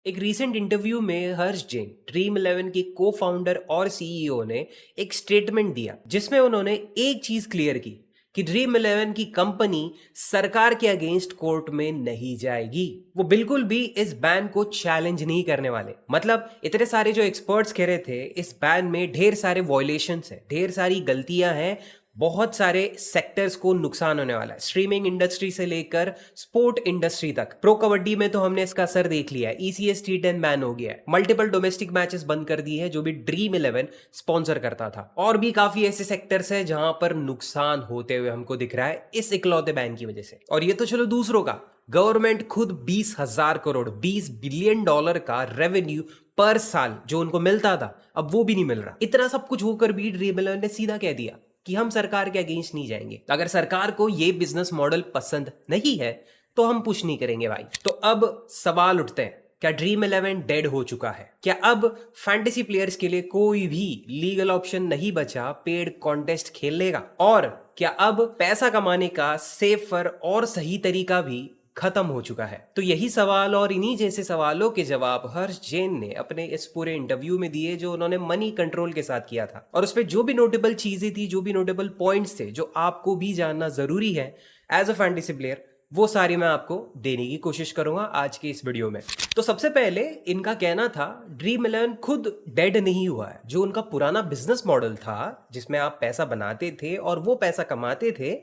एक recent interview में हर्ष Jain dream eleven के को फाउंडर और सीईओ ने एक स्टेटमेंट दिया जिसमें उन्होंने एक चीज क्लियर की कि ड्रीम इलेवन की कंपनी सरकार के अगेंस्ट कोर्ट में नहीं जाएगी। वो बिल्कुल भी इस बैन को चैलेंज नहीं करने वाले। मतलब इतने सारे जो एक्सपर्ट्स कह रहे थे इस बैन में ढेर सारे वॉयलेशंस हैं, ढेर सारी गलतियां हैं, बहुत सारे सेक्टर्स को नुकसान होने वाला है, स्ट्रीमिंग इंडस्ट्री से लेकर स्पोर्ट इंडस्ट्री तक। प्रो कबड्डी में तो हमने इसका असर देख लिया है, ईसीएस T10 बैन हो गया है, मल्टीपल डोमेस्टिक मैचेस बंद कर दिए हैं जो भी ड्रीम इलेवन स्पॉन्सर करता था, और भी काफी ऐसे सेक्टर्स हैं जहां पर नुकसान होते हुए हमको दिख रहा है इस इकलौते बैन की वजह से। और ये तो चलो दूसरों का, गवर्नमेंट खुद 20,000 करोड़ $20 बिलियन का रेवेन्यू पर साल जो उनको मिलता था अब वो भी नहीं मिल रहा। इतना सब कुछ होकर भी ड्रीम इलेवन ने सीधा कह दिया कि हम सरकार के अगेंस्ट नहीं जाएंगे। अगर सरकार को ये बिजनेस मॉडल पसंद नहीं है तो हम पुश नहीं करेंगे भाई। तो अब सवाल उठते हैं, क्या ड्रीम इलेवन डेड हो चुका है? क्या अब फैंटेसी प्लेयर्स के लिए कोई भी लीगल ऑप्शन नहीं बचा पेड कॉन्टेस्ट खेलने का? और क्या अब पैसा कमाने का सेफर और सही तरीका भी खत्म हो चुका है? तो यही सवाल और इन्हीं जैसे सवालों के जवाब हर्ष जैन ने अपने इस पूरे इंटरव्यू में दिए जो उन्होंने मनी कंट्रोल के साथ किया था। और उसपे जो भी नोटेबल चीजें थी, जो भी नोटेबल पॉइंट्स थे जो आपको भी जानना जरूरी है एज अ फैंटेसी प्लेयर, वो सारी मैं आपको देने की कोशिश करूंगा आज के इस वीडियो में। तो सबसे पहले इनका कहना था ड्रीम इलेवन खुद डेड नहीं हुआ है। जो उनका पुराना बिजनेस मॉडल था जिसमें आप पैसा बनाते थे और वो पैसा कमाते थे,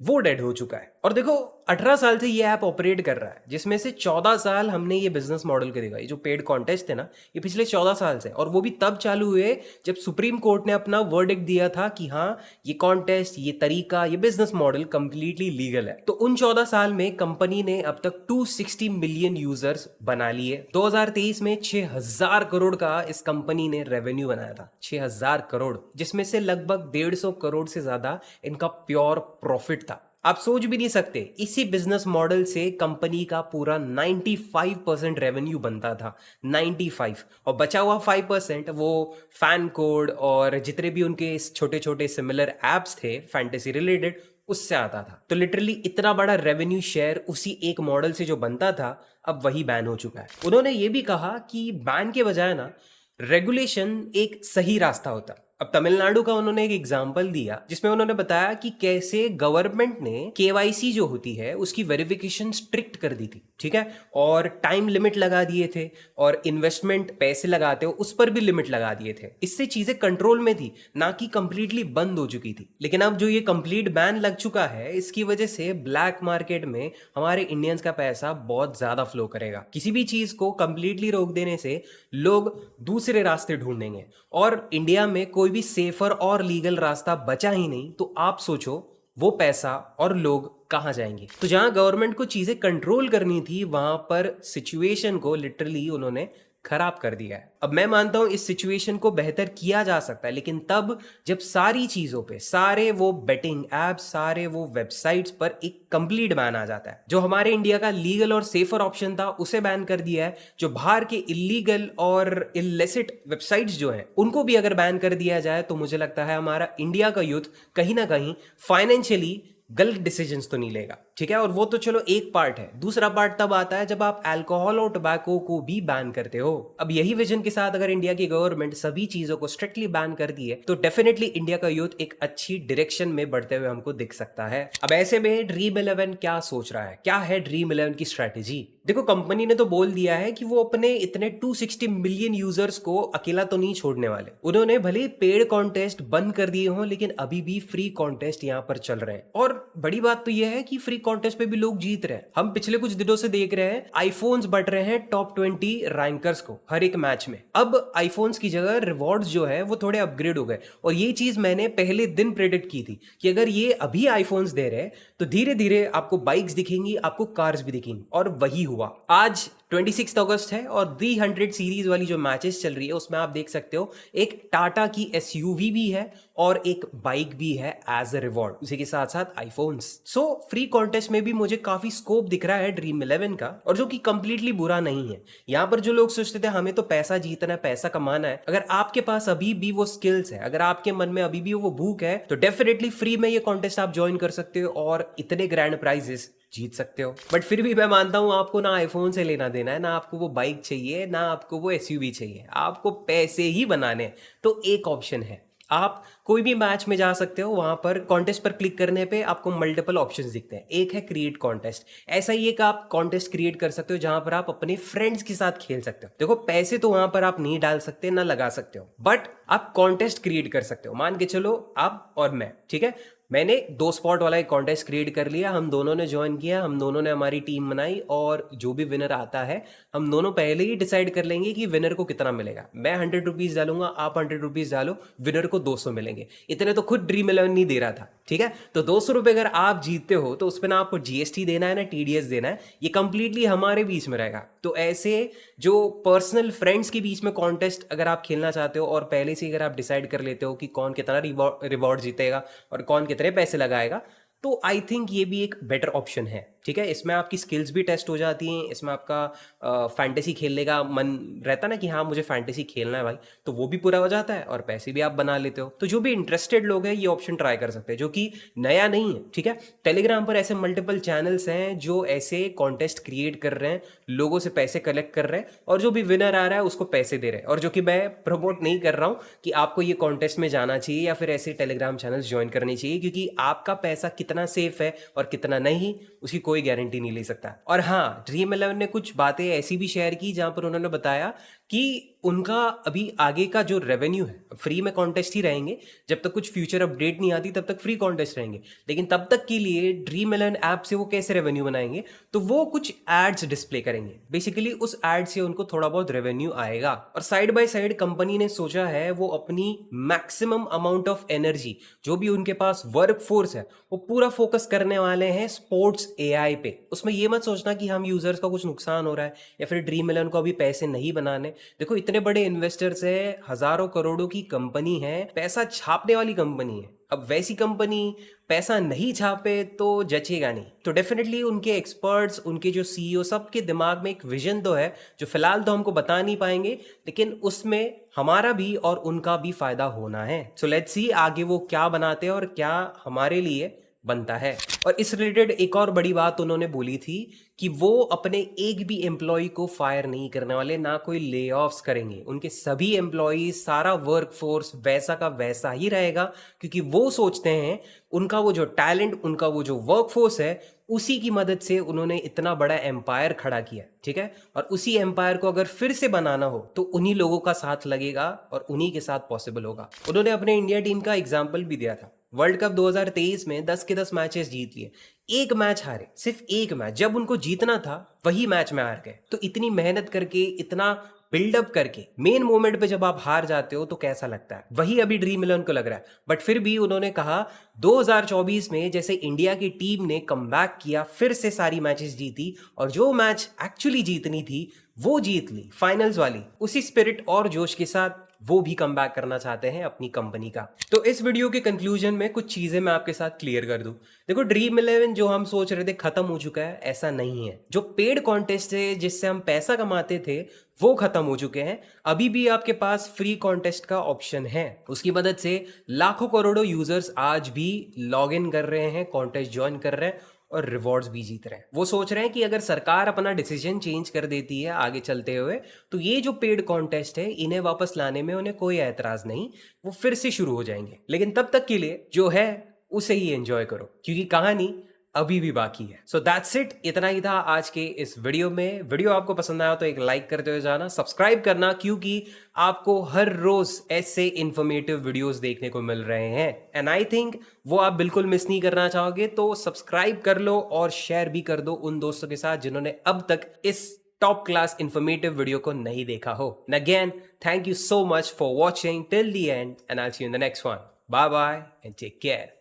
वो डेड हो चुका है। और देखो 18 साल से ये ऐप ऑपरेट कर रहा है, जिसमें से 14 साल हमने ये बिजनेस मॉडल के देखा। ये जो पेड कॉन्टेस्ट थे ना, ये पिछले 14 साल से, और वो भी तब चालू हुए जब सुप्रीम कोर्ट ने अपना वर्डिक्ट दिया था कि हाँ ये कॉन्टेस्ट, ये तरीका, ये बिजनेस मॉडल कंप्लीटली लीगल है। तो उन 14 साल में कंपनी ने अब तक 260 मिलियन यूजर्स बना लिए। 2023 में 6,000 करोड़ का इस कंपनी ने रेवेन्यू बनाया था, 6,000 करोड़, जिसमें से लगभग 150 करोड़ से ज्यादा इनका प्योर प्रॉफिट था। आप सोच भी नहीं सकते, इसी बिजनेस मॉडल से कंपनी का पूरा 95% रेवेन्यू बनता था, 95, और बचा हुआ 5% वो फैन कोड और जितने भी उनके छोटे छोटे सिमिलर एप्स थे फैंटेसी रिलेटेड, उससे आता था। तो लिटरली इतना बड़ा रेवेन्यू शेयर उसी एक मॉडल से जो बनता था, अब वही बैन हो चुका है। उन्होंने ये भी कहा कि बैन के बजाय ना रेगुलेशन एक सही रास्ता होता। अब तमिलनाडु का उन्होंने एक एग्जाम्पल दिया जिसमें उन्होंने बताया कि कैसे गवर्नमेंट ने केवाईसी जो होती है उसकी वेरिफिकेशन स्ट्रिक्ट कर दी थी, ठीक है, और टाइम लिमिट लगा दिए थे, और इन्वेस्टमेंट पैसे लगाते हो उस पर भी लिमिट लगा दिए थे। इससे चीजें कंट्रोल में थी, ना कि कंप्लीटली बंद हो चुकी थी। लेकिन अब जो ये कंप्लीट बैन लग चुका है, इसकी वजह से ब्लैक मार्केट में हमारे इंडियंस का पैसा बहुत ज्यादा फ्लो करेगा। किसी भी चीज को कंप्लीटली रोक देने से लोग दूसरे रास्ते ढूंढेंगे, और इंडिया में कोई भी सेफर और लीगल रास्ता बचा ही नहीं। तो आप सोचो वो पैसा और लोग कहां जाएंगे? तो जहां गवर्नमेंट को चीजें कंट्रोल करनी थी, वहां पर सिचुएशन को लिटरली उन्होंने खराब कर दिया है। अब मैं मानता हूं इस सिचुएशन को बेहतर किया जा सकता है, लेकिन तब जब सारी चीजों पे, सारे वो बेटिंग एप्स, सारे वो वेबसाइट्स पर एक कंप्लीट बैन आ जाता है। जो हमारे इंडिया का लीगल और सेफर ऑप्शन था उसे बैन कर दिया है। जो बाहर के इलीगल और इलिसिट वेबसाइट्स जो हैं उनको भी अगर बैन कर दिया जाए, तो मुझे लगता है हमारा इंडिया का यूथ कहीं ना कहीं फाइनेंशियली गलत डिसीजंस तो नहीं लेगा, ठीक है। और वो तो चलो एक पार्ट है। दूसरा पार्ट तब आता है जब आप अल्कोहल और टोबैको को भी बैन करते हो। अब यही विजन के साथ अगर इंडिया की गवर्नमेंट सभी चीजों को स्ट्रिक्टली बैन कर दी है, तो डेफिनेटली इंडिया का यूथ एक अच्छी डायरेक्शन में बढ़ते हुए हमको दिख सकता है। अब ऐसे में ड्रीम इलेवन क्या सोच रहा है? क्या है ड्रीम इलेवन की स्ट्रेटेजी? देखो, कंपनी ने तो बोल दिया है कि वो अपने इतने 260 मिलियन यूजर्स को अकेला तो नहीं छोड़ने वाले। उन्होंने भले पेड कॉन्टेस्ट बंद कर दिए हों, लेकिन अभी भी फ्री कॉन्टेस्ट यहाँ पर चल रहे हैं। और बड़ी बात तो यह है कि फ्री कॉन्टेस्ट पे भी लोग जीत रहे हैं। हम पिछले कुछ दिनों से देख रहे हैं आईफोन्स बट रहे हैं टॉप 20 रैंकर्स को हर एक मैच में। अब आईफोन्स की जगह रिवॉर्ड्स जो है वो थोड़े अपग्रेड हो गए, और ये चीज मैंने पहले दिन प्रेडिक्ट की थी कि अगर ये अभी आईफोन्स दे रहे हैं तो धीरे धीरे आपको बाइक्स दिखेंगी, आपको कार्स भी दिखेंगी, और वही हुआ। आज 26 अगस्त है और 300 सीरीज वाली जो मैचेस चल रही है उसमें आप देख सकते हो एक टाटा की एसयूवी भी है और एक बाइक भी है एज अ रिवॉर्ड, उसी के साथ साथ आईफोन्स। सो फ्री कॉन्टेस्ट में भी मुझे काफी स्कोप दिख रहा है ड्रीम इलेवन का, और जो कि कंप्लीटली बुरा नहीं है। यहाँ पर जो लोग सोचते थे हमें तो पैसा जीतना है, पैसा कमाना है, अगर आपके पास अभी भी वो स्किल्स है, अगर आपके मन में अभी भी वो भूख है, तो डेफिनेटली फ्री में ये कॉन्टेस्ट आप ज्वाइन कर सकते हो और इतने ग्रैंड प्राइजेस जीत सकते हो। बट फिर भी मैं मानता हूँ आपको ना आईफोन से लेना देना है, ना आपको वो बाइक चाहिए, ना आपको वो एसयूवी चाहिए, आपको पैसे ही बनाने हैं। तो एक ऑप्शन है, आप कोई भी मैच में जा सकते हो, वहां पर कॉन्टेस्ट पर क्लिक करने पे आपको मल्टीपल ऑप्शंस दिखते हैं। एक है क्रिएट कॉन्टेस्ट, ऐसा ही एक आप कॉन्टेस्ट क्रिएट कर सकते हो जहां पर आप अपने फ्रेंड्स के साथ खेल सकते हो। देखो पैसे तो वहां पर आप नहीं डाल सकते ना लगा सकते हो, बट आप कॉन्टेस्ट क्रिएट कर सकते हो। मान के चलो आप और मैं, ठीक है, मैंने 2 स्पॉट वाला एक कॉन्टेस्ट क्रिएट कर लिया, हम दोनों ने ज्वाइन किया, हम दोनों ने हमारी टीम बनाई, और जो भी विनर आता है हम दोनों पहले ही डिसाइड कर लेंगे कि विनर को कितना मिलेगा। मैं 100 रुपीज डालूंगा, आप 100 रुपीज डालो, विनर को 200 मिलेंगे। इतने तो खुद ड्रीम 11 नहीं दे रहा था, ठीक है। तो 200 रुपए अगर आप जीतते हो तो उस पर ना आपको जीएसटी देना है ना टीडीएस देना है, ये कंप्लीटली हमारे बीच में रहेगा। तो ऐसे जो पर्सनल फ्रेंड्स के बीच में कॉन्टेस्ट अगर आप खेलना चाहते हो और पहले से अगर आप डिसाइड कर लेते हो कि कौन कितना रिवॉर्ड जीतेगा और कौन कितने पैसे लगाएगा, तो आई थिंक ये भी एक बेटर ऑप्शन है, ठीक है। इसमें आपकी स्किल्स भी टेस्ट हो जाती हैं, इसमें आपका फैंटेसी खेलने का मन रहता ना कि हाँ मुझे फैंटेसी खेलना है भाई, तो वो भी पूरा हो जाता है और पैसे भी आप बना लेते हो। तो जो भी इंटरेस्टेड लोग हैं ये ऑप्शन ट्राई कर सकते हैं, जो कि नया नहीं है, ठीक है। टेलीग्राम पर ऐसे मल्टीपल चैनल्स हैं जो ऐसे कॉन्टेस्ट क्रिएट कर रहे हैं, लोगों से पैसे कलेक्ट कर रहे हैं, और जो भी विनर आ रहा है उसको पैसे दे रहे हैं। और जो कि मैं प्रमोट नहीं कर रहा हूँ कि आपको ये कॉन्टेस्ट में जाना चाहिए या फिर ऐसे टेलीग्राम चैनल्स ज्वाइन करनी चाहिए, क्योंकि आपका पैसा कितना सेफ है और कितना नहीं उसकी कोई गारंटी नहीं ले सकता। और हाँ, ड्रीम 11 ने कुछ बातें ऐसी भी शेयर की जहां पर उन्होंने बताया कि उनका अभी आगे का जो रेवेन्यू है, फ्री में कॉन्टेस्ट ही रहेंगे, जब तक कुछ फ्यूचर अपडेट नहीं आती तब तक फ्री कॉन्टेस्ट रहेंगे। लेकिन तब तक के लिए ड्रीम 11 ऐप से वो कैसे रेवेन्यू बनाएंगे, तो वो कुछ एड्स डिस्प्ले करेंगे। बेसिकली उस एड से उनको थोड़ा बहुत रेवेन्यू आएगा। और साइड बाय साइड कंपनी ने सोचा है वो अपनी मैक्सिमम अमाउंट ऑफ एनर्जी, जो भी उनके पास वर्क फोर्स है, वो पूरा फोकस करने वाले हैं स्पोर्ट्स एआई पे। उसमें ये मत सोचना कि हम यूजर्स का कुछ नुकसान हो रहा है या फिर ड्रीम 11 को अभी पैसे नहीं बनाने। देखो इतने बड़े इन्वेस्टर्स है, हजारों करोड़ों की कंपनी है, पैसा छापने वाली कंपनी है। अब वैसी कंपनी पैसा नहीं छापे तो जचेगा नहीं। तो डेफिनेटली उनके एक्सपर्ट्स, उनके जो सीईओ, सबके दिमाग में एक विजन तो है जो फिलहाल तो हमको बता नहीं पाएंगे, लेकिन उसमें हमारा भी और उनका भी फायदा होना है। सो लेट्स सी आगे वो क्या बनाते हैं और क्या हमारे लिए बनता है। और इस रिलेटेड एक और बड़ी बात उन्होंने बोली थी कि वो अपने एक भी एम्प्लॉय को फायर नहीं करने वाले, ना कोई ले ऑफ्स करेंगे। उनके सभी एम्प्लॉय, सारा वर्क फोर्स वैसा का वैसा ही रहेगा, क्योंकि वो सोचते हैं उनका वो जो टैलेंट, उनका वो जो वर्क फोर्स है, उसी की मदद से उन्होंने इतना बड़ा एम्पायर खड़ा किया, ठीक है। और उसी एम्पायर को अगर फिर से बनाना हो तो उन्हीं लोगों का साथ लगेगा और उन्हीं के साथ पॉसिबल होगा। उन्होंने अपने इंडिया टीम का एग्जाम्पल भी दिया था। वर्ल्ड कप 2023 में 10 के 10 मैचेस जीत लिए, एक मैच हारे, सिर्फ एक मैच, जब उनको जीतना था वही मैच में हार गए। तो इतनी मेहनत करके, इतना बिल्डअप करके मेन मोमेंट पे जब आप हार जाते हो तो कैसा लगता है, वही अभी ड्रीम 11 को लग रहा है। बट फिर भी उन्होंने कहा 2024 में जैसे इंडिया की टीम ने कमबैक किया, फिर से सारी मैचेस जीती, और जो मैच एक्चुअली जीतनी थी वो जीत ली, फाइनल्स वाली। उसी स्पिरिट और जोश के साथ वो भी कम बैक करना चाहते हैं अपनी कंपनी का। तो इस वीडियो के कंक्लूजन में कुछ चीजें मैं आपके साथ क्लियर कर दूं। देखो ड्रीम 11 जो हम सोच रहे थे खत्म हो चुका है, ऐसा नहीं है। जो पेड कॉन्टेस्ट है जिससे हम पैसा कमाते थे वो खत्म हो चुके हैं। अभी भी आपके पास फ्री कॉन्टेस्ट का ऑप्शन है, उसकी मदद से लाखों करोड़ों यूजर्स आज भी लॉग इन कर रहे हैं, कॉन्टेस्ट ज्वाइन कर रहे हैं और रिवॉर्ड्स भी जीत रहे हैं। वो सोच रहे हैं कि अगर सरकार अपना डिसीजन चेंज कर देती है आगे चलते हुए, तो ये जो पेड कॉन्टेस्ट है इन्हें वापस लाने में उन्हें कोई एतराज नहीं, वो फिर से शुरू हो जाएंगे। लेकिन तब तक के लिए जो है उसे ही एंजॉय करो, क्योंकि कहानी अभी भी बाकी है। सो दैट्स इट, इतना ही था आज के इस वीडियो में। वीडियो आपको पसंद आया तो एक लाइक करते हुए जाना, सब्सक्राइब करना, क्योंकि आपको हर रोज ऐसे इंफॉर्मेटिव वीडियोस देखने को मिल रहे हैं। एंड आई थिंक वो आप बिल्कुल मिस नहीं करना चाहोगे, तो सब्सक्राइब कर लो और शेयर भी कर दो उन दोस्तों के साथ जिन्होंने अब तक इस टॉप क्लास इंफॉर्मेटिव वीडियो को नहीं देखा हो। And again thank you so much for watching till the end, and I will see you in the next one. Bye bye and take care.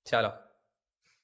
चलो।